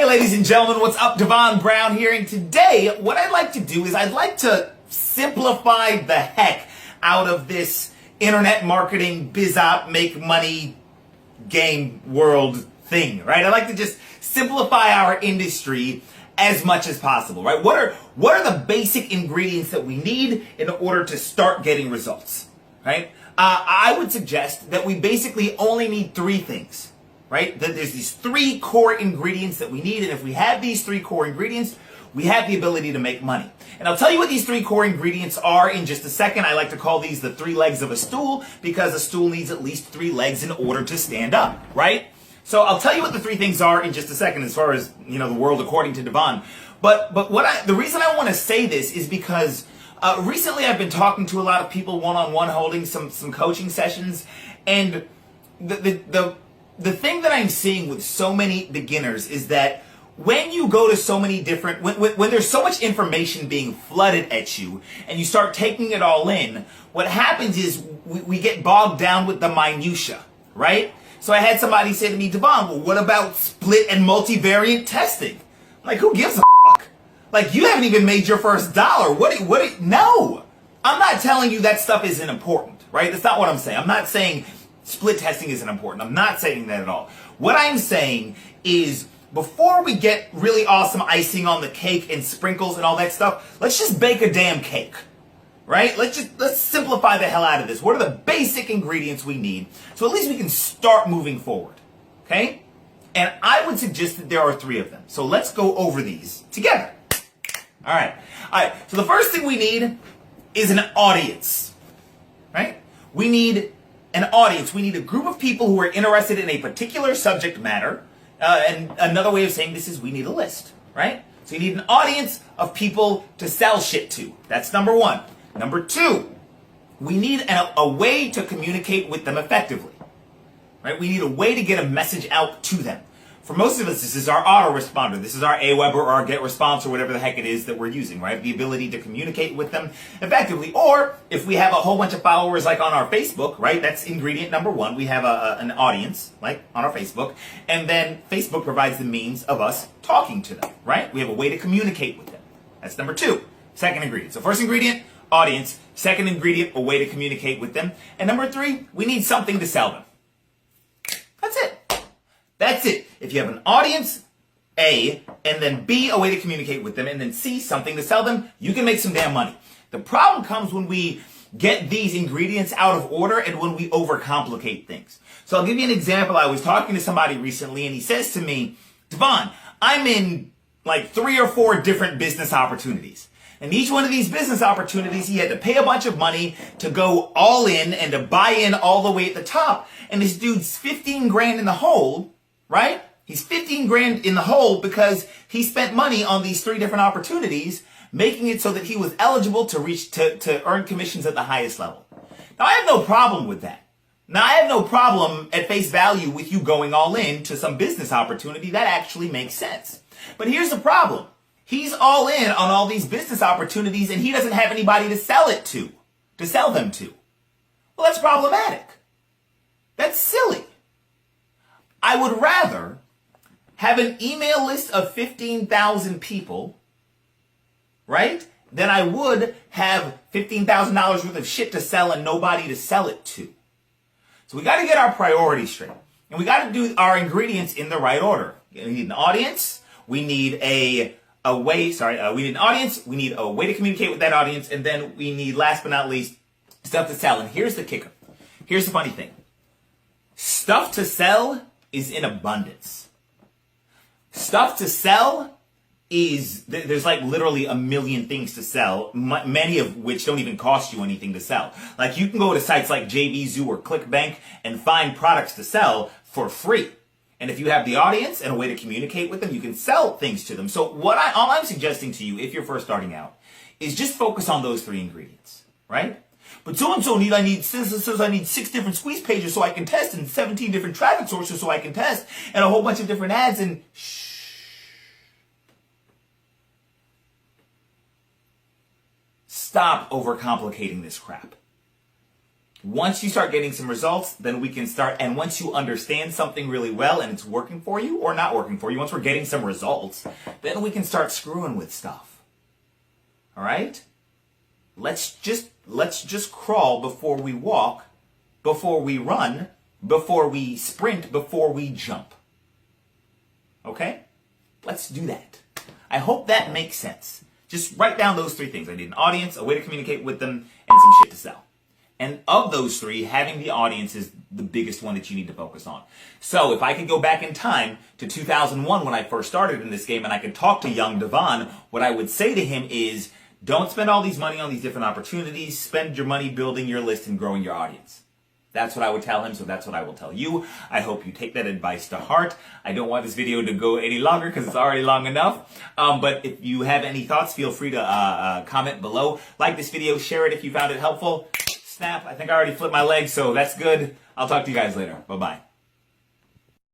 ladies and gentlemen, what's up? Devon Brown here, and today what I'd like to do is I'd like to simplify the heck out of this internet marketing, biz op, make money, game world thing, right? I'd like to just simplify our industry as much as possible, right? What are the basic ingredients that we need in order to start getting results, right? I would suggest that we basically only need three things, right? That there's these three core ingredients that we need, and if we have these three core ingredients, we have the ability to make money. And I'll tell you what these three core ingredients are in just a second. I like to call these the three legs of a stool because a stool needs at least three legs in order to stand up, right? So I'll tell you what the three things are in just a second as far as, the world according to Devon. But the reason I want to say this is because recently I've been talking to a lot of people one-on-one, holding some coaching sessions, and the thing that I'm seeing with so many beginners is that when you go to so many different, when there's so much information being flooded at you and you start taking it all in, what happens is we get bogged down with the minutia, right? So I had somebody say to me, Devon, well, what about split and multivariate testing? I'm like, who gives a fuck? Like, you haven't even made your first dollar. No! I'm not telling you that stuff isn't important, right? That's not what I'm saying. I'm not saying split testing isn't important. I'm not saying that at all. What I'm saying is, before we get really awesome icing on the cake and sprinkles and all that stuff, let's just bake a damn cake, right? Let's simplify the hell out of this. What are the basic ingredients we need so at least we can start moving forward, okay? And I would suggest that there are three of them. So let's go over these together. All right. So the first thing we need is an audience, right? We need an audience. We need a group of people who are interested in a particular subject matter. And another way of saying this is we need a list, right? So you need an audience of people to sell shit to. That's number one. Number two, we need a way to communicate with them effectively, right? We need a way to get a message out to them. For most of us, this is our autoresponder. This is our AWeber or our GetResponse or whatever the heck it is that we're using, right? The ability to communicate with them effectively. Or if we have a whole bunch of followers like on our Facebook, right? That's ingredient number one. We have an audience like on our Facebook. And then Facebook provides the means of us talking to them, right? We have a way to communicate with them. That's number two. Second ingredient. So first ingredient, audience. Second ingredient, a way to communicate with them. And number three, we need something to sell them. That's it. That's it. If you have an audience, A, and then B, a way to communicate with them, and then C, something to sell them, you can make some damn money. The problem comes when we get these ingredients out of order and when we overcomplicate things. So I'll give you an example. I was talking to somebody recently and he says to me, Devon, I'm in like 3 or 4 different business opportunities. And each one of these business opportunities, he had to pay a bunch of money to go all in and to buy in all the way at the top. And this dude's 15 grand in the hole, right? He's 15 grand in the hole because he spent money on these 3 different opportunities, making it so that he was eligible to earn commissions at the highest level. Now, I have no problem with that. Now, I have no problem at face value with you going all in to some business opportunity. That actually makes sense. But here's the problem. He's all in on all these business opportunities and he doesn't have anybody to sell them to. Well, that's problematic. That's silly. I would rather have an email list of 15,000 people, right, than I would have $15,000 worth of shit to sell and nobody to sell it to. So we got to get our priorities straight. And we got to do our ingredients in the right order. We need an audience. We need we need an audience. We need a way to communicate with that audience. And then we need, last but not least, stuff to sell. And here's the kicker. Here's the funny thing. Stuff to sell is in abundance. Stuff to sell is, there's like literally a million things to sell, many of which don't even cost you anything to sell. Like you can go to sites like JVZoo or Clickbank and find products to sell for free. And if you have the audience and a way to communicate with them, you can sell things to them. So all I'm suggesting to you, if you're first starting out, is just focus on those 3 ingredients, right? But so-and-so says I need 6 different squeeze pages so I can test and 17 different traffic sources so I can test and a whole bunch of different ads and Stop overcomplicating this crap. Once you start getting some results, then we can start, and once you understand something really well and it's working for you or not working for you, once we're getting some results, then we can start screwing with stuff. All right? Let's just crawl before we walk, before we run, before we sprint, before we jump. Okay? Let's do that. I hope that makes sense. Just write down those 3 things. I need an audience, a way to communicate with them, and some shit to sell. And of those 3, having the audience is the biggest one that you need to focus on. So if I could go back in time to 2001 when I first started in this game and I could talk to young Devon, what I would say to him is, don't spend all these money on these different opportunities. Spend your money building your list and growing your audience. That's what I would tell him, so that's what I will tell you. I hope you take that advice to heart. I don't want this video to go any longer because it's already long enough. But if you have any thoughts, feel free to comment below. Like this video, share it if you found it helpful. Snap, I think I already flipped my leg, so that's good. I'll talk to you guys later. Bye-bye.